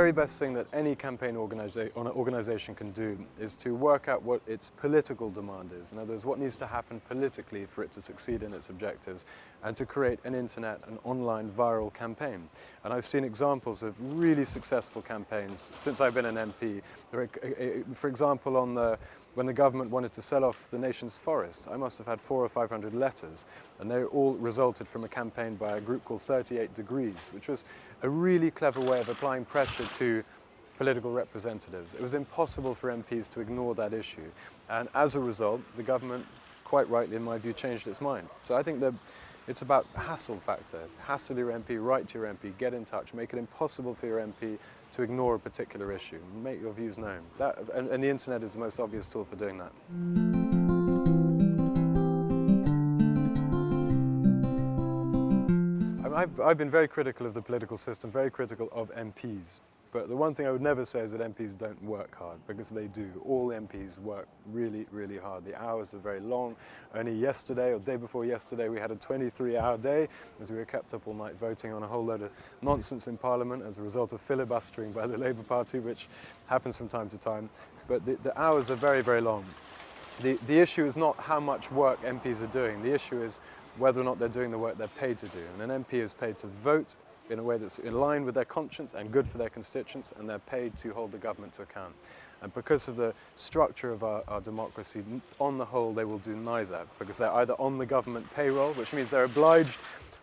very best thing that any campaign organization can do is to work out what its political demand is. In other words, what needs to happen politically for it to succeed in its objectives, and to create an internet and online viral campaign. And I've seen examples of really successful campaigns since I've been an MP. For example, when the government wanted to sell off the nation's forests, I must have had 400 or 500 letters, and they all resulted from a campaign by a group called 38 Degrees, which was a really clever way of applying pressure to political representatives. It was impossible for MPs to ignore that issue, and as a result, the government, quite rightly in my view, changed its mind. So I think that it's about hassle factor. Hassle your MP, write to your MP, get in touch, make it impossible for your MP to ignore a particular issue, make your views known. And the internet is the most obvious tool for doing that. I've been very critical of the political system, very critical of MPs. But the one thing I would never say is that MPs don't work hard, because they do. All MPs work really, really hard. The hours are very long. Only yesterday, or day before yesterday, we had a 23-hour day as we were kept up all night voting on a whole load of nonsense in Parliament as a result of filibustering by the Labour Party, which happens from time to time. But the hours are very, very long. The issue is not how much work MPs are doing. The issue is whether or not they're doing the work they're paid to do. And an MP is paid to vote in a way that's in line with their conscience and good for their constituents, and they're paid to hold the government to account. And because of the structure of our democracy, on the whole, they will do neither, because they're either on the government payroll, which means they're obliged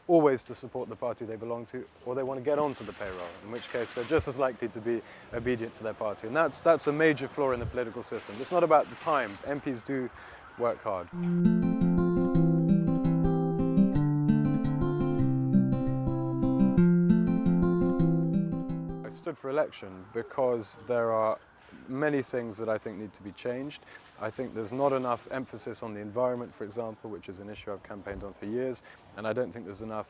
always to support the party they belong to, or they want to get onto the payroll, in which case they're just as likely to be obedient to their party. And that's a major flaw in the political system. It's not about the time. MPs do work hard. I stood for election because there are many things that I think need to be changed. I think there's not enough emphasis on the environment, for example, which is an issue I've campaigned on for years, and I don't think there's enough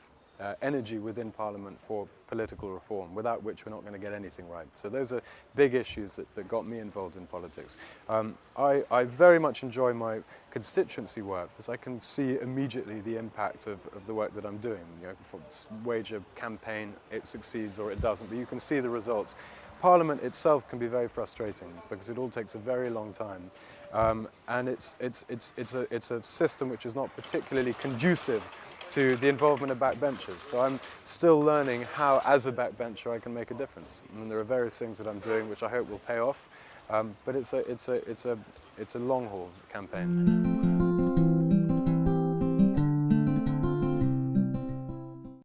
energy within Parliament for political reform, without which we're not going to get anything right. So those are big issues that got me involved in politics. I very much enjoy my constituency work, because I can see immediately the impact of the work that I'm doing. You know, for wage a campaign, it succeeds or it doesn't, but you can see the results. Parliament itself can be very frustrating, because it all takes a very long time. And it's a system which is not particularly conducive to the involvement of backbenchers. So I'm still learning how, as a backbencher, I can make a difference. And there are various things that I'm doing which I hope will pay off, but it's a long-haul campaign.